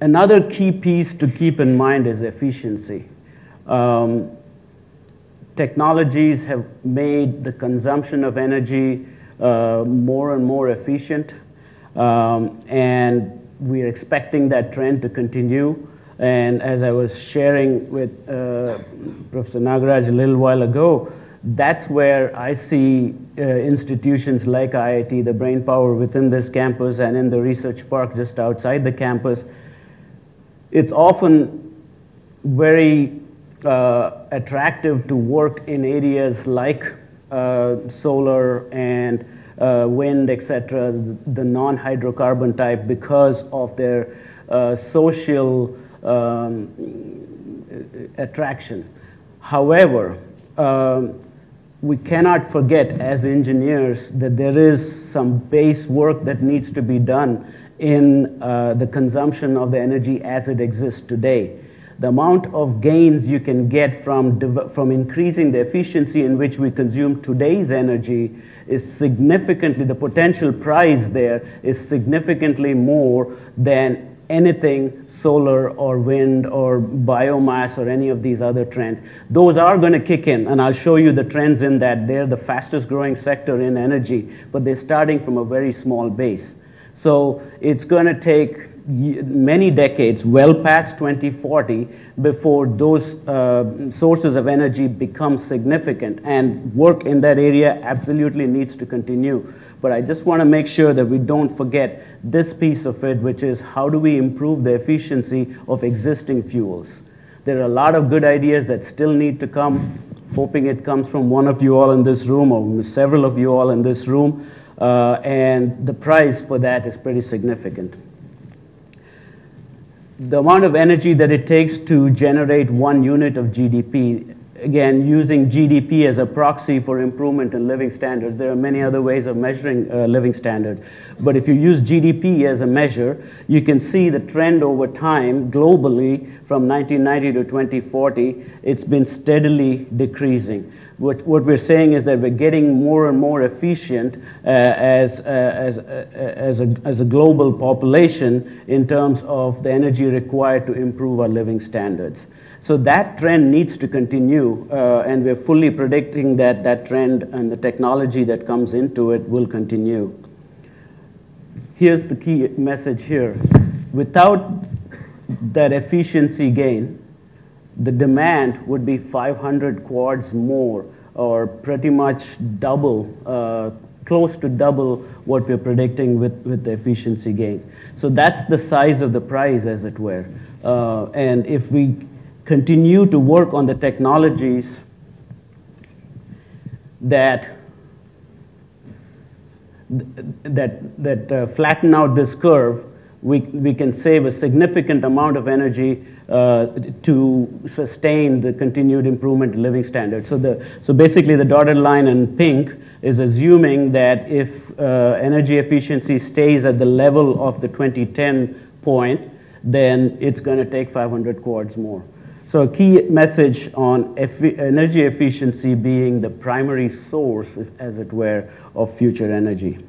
Another key piece to keep in mind is efficiency. Technologies have made the consumption of energy more and more efficient, and we're expecting that trend to continue. And as I was sharing with Professor Nagaraj a little while ago, that's where I see institutions like IIT, the brain power within this campus and in the research park just outside the campus. It's often very attractive to work in areas like solar and wind, etc., the non-hydrocarbon type, because of their social attraction. However, we cannot forget as engineers that there is some base work that needs to be done in the consumption of the energy as it exists today. The amount of gains you can get from increasing the efficiency in which we consume today's energy is significantly, the potential price there is significantly more than anything solar or wind or biomass or any of these other trends. Those are going to kick in, and I'll show you the trends in that. They're the fastest growing sector in energy, but they're starting from a very small base. So it's going to take many decades, well past 2040, before those sources of energy become significant, and work in that area absolutely needs to continue. But I just want to make sure that we don't forget this piece of it, which is how do we improve the efficiency of existing fuels. There are a lot of good ideas that still need to come, hoping it comes from one of you all in this room or several of you all in this room, and the price for that is pretty significant. The amount of energy that it takes to generate 1 unit of GDP, again, using GDP as a proxy for improvement in living standards. There are many other ways of measuring living standards. But if you use GDP as a measure, you can see the trend over time globally from 1990 to 2040. It's been steadily decreasing. What we're saying is that we're getting more and more efficient as a global population in terms of the energy required to improve our living standards. So that trend needs to continue, and we're fully predicting that that trend and the technology that comes into it will continue. Here's the key message here. Without that efficiency gain, the demand would be 500 quads more, or pretty much double, close to double what we're predicting with the efficiency gains. So that's the size of the prize, as it were. And if we continue to work on the technologies that flatten out this curve, we can save a significant amount of energy to sustain the continued improvement in living standards. So basically the dotted line in pink is assuming that if energy efficiency stays at the level of the 2010 point, then it's going to take 500 quads more. So a key message on energy efficiency being the primary source, as it were, of future energy.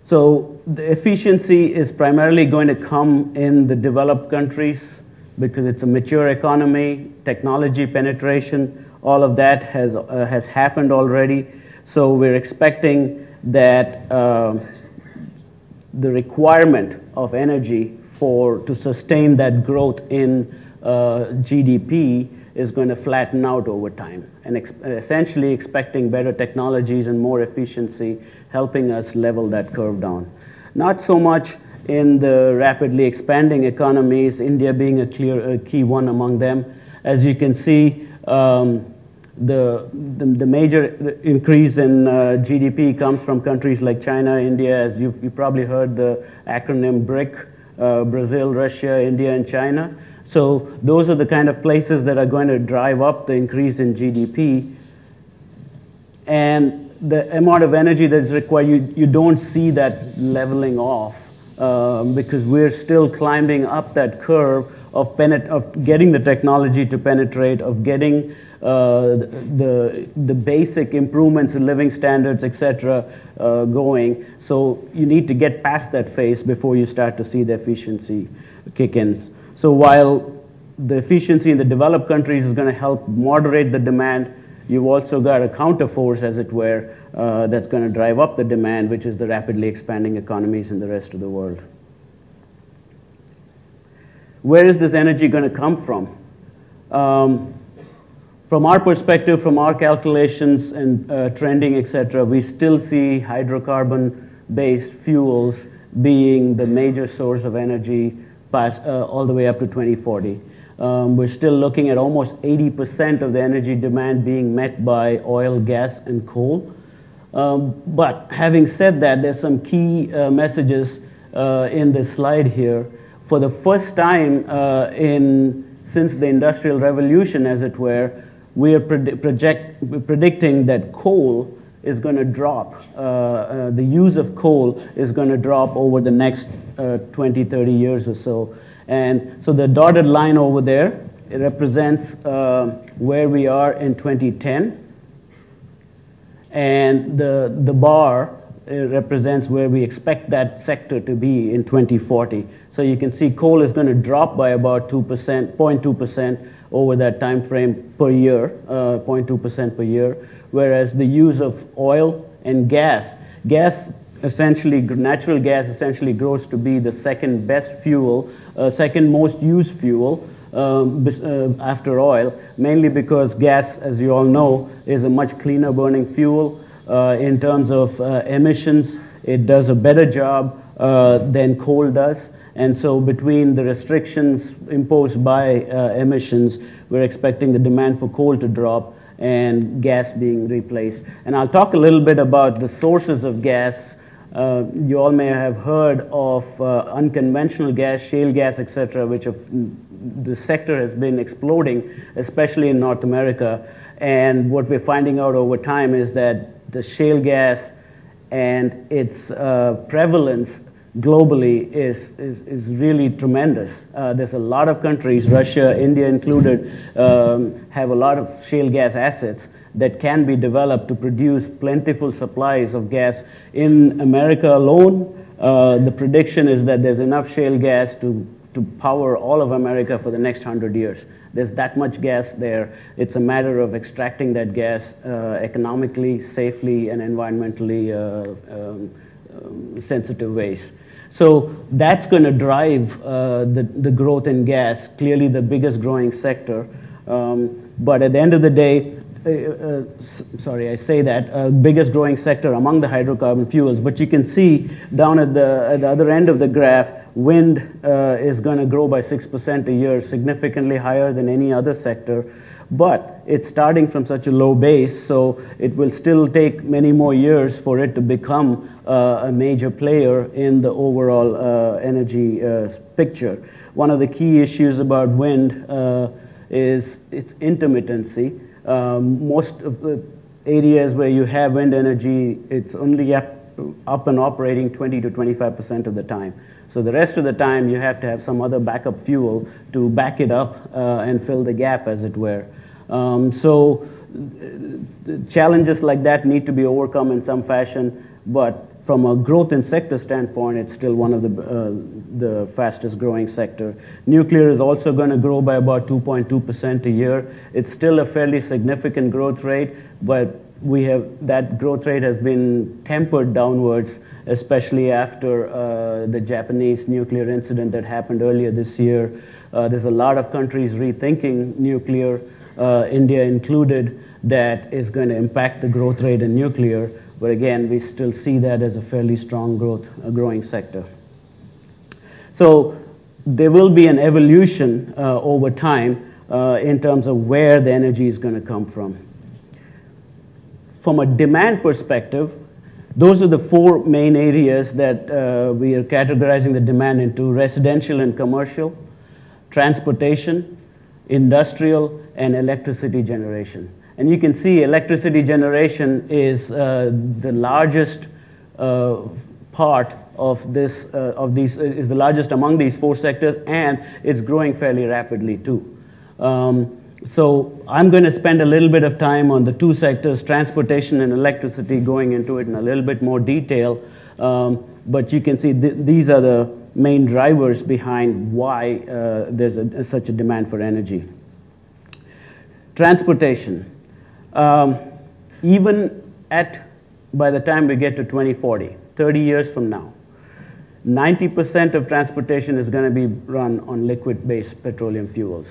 So the efficiency is primarily going to come in the developed countries because it's a mature economy, technology penetration, all of that has happened already. So we're expecting that the requirement of energy to sustain that growth in GDP is going to flatten out over time, and essentially expecting better technologies and more efficiency helping us level that curve down. Not so much in the rapidly expanding economies, India being a key one among them. As you can see, the major increase in GDP comes from countries like China, India, as you've probably heard the acronym BRIC, Brazil, Russia, India, and China. So those are the kind of places that are going to drive up the increase in GDP. And the amount of energy that's required, you don't see that leveling off because we're still climbing up that curve of getting the technology to penetrate, of getting the basic improvements in living standards, etc., going. So you need to get past that phase before you start to see the efficiency kick in. So while the efficiency in the developed countries is going to help moderate the demand, you've also got a counterforce, as it were, that's going to drive up the demand, which is the rapidly expanding economies in the rest of the world. Where is this energy going to come from? From our perspective, from our calculations and trending, etc., we still see hydrocarbon-based fuels being the major source of energy all the way up to 2040. We're still looking at almost 80% of the energy demand being met by oil, gas, and coal. But having said that, there's some key messages in this slide here. For the first time since the Industrial Revolution, as it were, we are predicting that coal is going to drop. The use of coal is going to drop over the next 20, 30 years or so. And so the dotted line over there, it represents where we are in 2010. And the bar represents where we expect that sector to be in 2040. So you can see coal is going to drop by about 0.2% over that time frame per year, 0.2% per year, whereas the use of oil and natural gas essentially grows to be the second best fuel, second most used fuel after oil, mainly because gas, as you all know, is a much cleaner burning fuel. In terms of emissions, it does a better job than coal does. And so between the restrictions imposed by emissions, we're expecting the demand for coal to drop and gas being replaced. And I'll talk a little bit about the sources of gas. You all may have heard of unconventional gas, shale gas, etc., which the sector has been exploding, especially in North America. And what we're finding out over time is that the shale gas and its prevalence globally is really tremendous. There's a lot of countries, Russia, India included, have a lot of shale gas assets that can be developed to produce plentiful supplies of gas. In America alone, the prediction is that there's enough shale gas to power all of America for the next 100 years. There's that much gas there. It's a matter of extracting that gas economically, safely, and environmentally sensitive ways. So that's going to drive the growth in gas, clearly the biggest growing sector. But at the end of the day, biggest growing sector among the hydrocarbon fuels. But you can see down at the other end of the graph, wind is going to grow by 6% a year, significantly higher than any other sector. But it's starting from such a low base, so it will still take many more years for it to become a major player in the overall energy picture. One of the key issues about wind is its intermittency. Most of the areas where you have wind energy, it's only up and operating 20 to 25% of the time. So the rest of the time, you have to have some other backup fuel to back it up and fill the gap, as it were. So challenges like that need to be overcome in some fashion, but from a growth in sector standpoint, it's still one of the fastest growing sector. Nuclear is also going to grow by about 2.2% a year. It's still a fairly significant growth rate, but that growth rate has been tempered downwards, especially after the Japanese nuclear incident that happened earlier this year. There's a lot of countries rethinking nuclear, India included, that is going to impact the growth rate in nuclear. But again, we still see that as a fairly strong growing sector. So there will be an evolution over time in terms of where the energy is going to come from. From a demand perspective, those are the four main areas that we are categorizing the demand into: residential and commercial, transportation, industrial, and electricity generation. And you can see electricity generation is the largest part of this, is the largest among these four sectors, and it's growing fairly rapidly too. So I'm going to spend a little bit of time on the two sectors, transportation and electricity, going into it in a little bit more detail. But you can see these are the main drivers behind why there's such a demand for energy. Transportation. Even by the time we get to 2040, 30 years from now, 90% of transportation is going to be run on liquid-based petroleum fuels.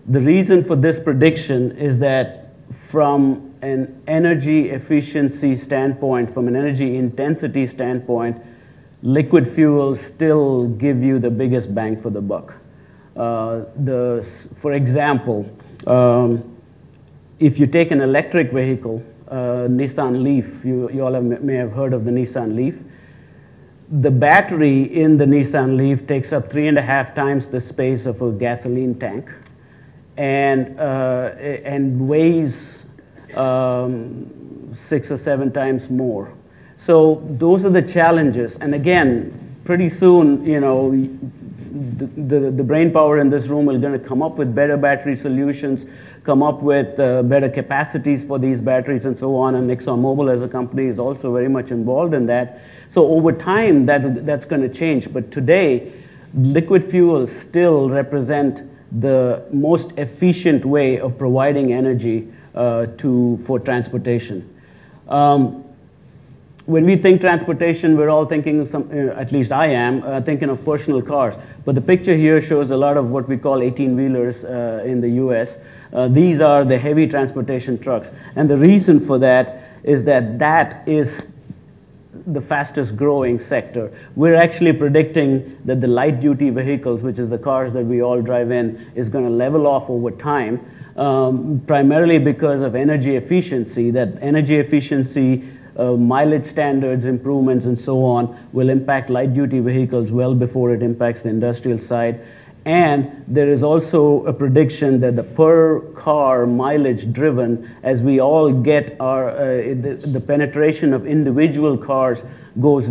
The reason for this prediction is that from an energy efficiency standpoint, from an energy intensity standpoint, liquid fuels still give you the biggest bang for the buck. For example, if you take an electric vehicle, Nissan Leaf, you all may have heard of the Nissan Leaf. The battery in the Nissan Leaf takes up 3.5 times the space of a gasoline tank, and weighs 6 or 7 times more. So those are the challenges. And again, pretty soon, you know, the brain power in this room is going to come up with better battery solutions, come up with better capacities for these batteries and so on. And ExxonMobil as a company is also very much involved in that. So over time, that's going to change. But today, liquid fuels still represent the most efficient way of providing energy for transportation. When we think transportation, we're all thinking of at least I am, thinking of personal cars. But the picture here shows a lot of what we call 18-wheelers in the US. These are the heavy transportation trucks. And the reason for that is that is the fastest growing sector. We're actually predicting that the light duty vehicles, which is the cars that we all drive in, is going to level off over time, primarily because of energy efficiency. That energy efficiency, mileage standards, improvements, and so on will impact light duty vehicles well before it impacts the industrial side. And there is also a prediction that the per car mileage driven, as we all get the penetration of individual cars goes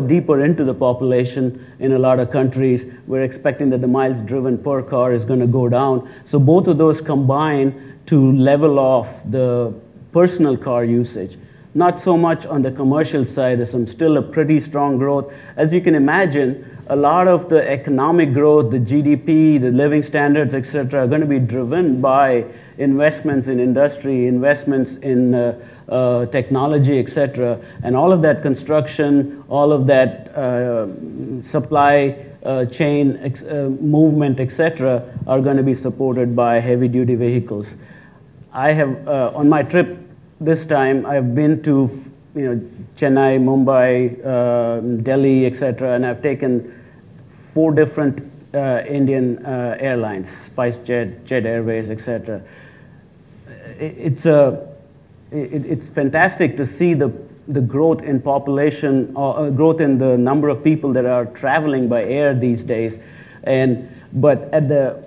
deeper into the population in a lot of countries, we're expecting that the miles driven per car is going to go down. So both of those combine to level off the personal car usage. Not so much on the commercial side. There's still a pretty strong growth. As you can imagine, a lot of the economic growth, the GDP, the living standards, etc., are going to be driven by investments in industry, investments in technology, etc. And all of that construction, all of that supply chain movement, etc., are going to be supported by heavy-duty vehicles. I have, on my trip this time, I've been to Chennai, Mumbai, Delhi, etc., and I've taken 4 different Indian airlines, SpiceJet, Jet Airways, etc. It's fantastic to see the growth in population, growth in the number of people that are traveling by air these days. But at the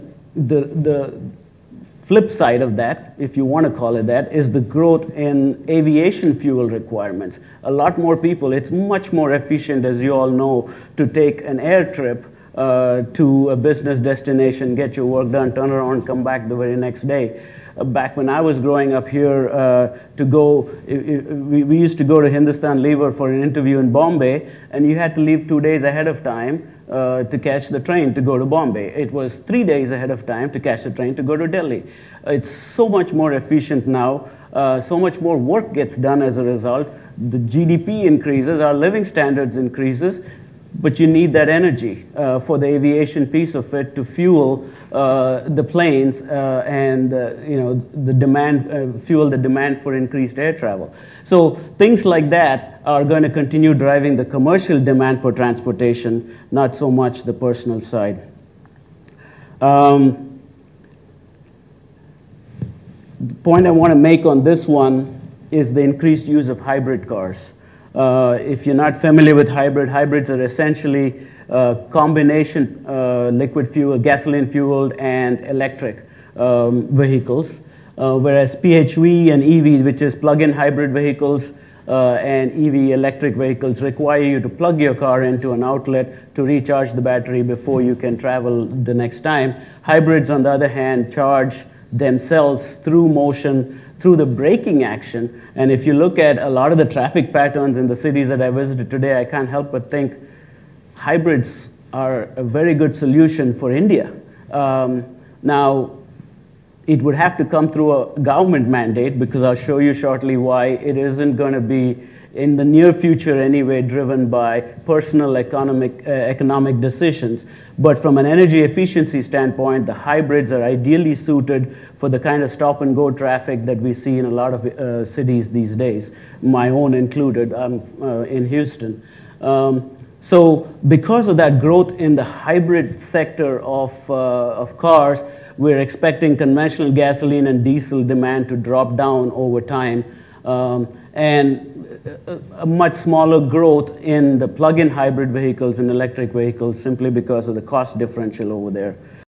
flip side of that, if you want to call it that, is the growth in aviation fuel requirements. A lot more people, it's much more efficient, as you all know, to take an air trip to a business destination, get your work done, turn around, come back the very next day. Back when I was growing up here, we used to go to Hindustan Lever for an interview in Bombay, and you had to leave 2 days ahead of time to catch the train to go to Bombay. It was 3 days ahead of time to catch the train to go to Delhi. It's so much more efficient now. So much more work gets done as a result. The GDP increases, our living standards increases, but you need that energy for the aviation piece of it to fuel the planes and the demand, fuel the demand for increased air travel. So things like that are going to continue driving the commercial demand for transportation, not so much the personal side. The point I want to make on this one is the increased use of hybrid cars. If you're not familiar with hybrids are essentially combination liquid fuel, gasoline fueled and electric vehicles, whereas PHV and EV, which is plug-in hybrid vehicles, and EV electric vehicles require you to plug your car into an outlet to recharge the battery before you can travel the next time. Hybrids, on the other hand, charge themselves through motion, through the braking action. And if you look at a lot of the traffic patterns in the cities that I visited today, I can't help but think hybrids are a very good solution for India. Now, it would have to come through a government mandate, because I'll show you shortly why it isn't going to be, in the near future anyway, driven by personal economic decisions. But from an energy efficiency standpoint, the hybrids are ideally suited for the kind of stop-and-go traffic that we see in a lot of cities these days, my own included. I'm in Houston. So because of that growth in the hybrid sector of cars, we're expecting conventional gasoline and diesel demand to drop down over time, and a much smaller growth in the plug-in hybrid vehicles and electric vehicles, simply because of the cost differential over there.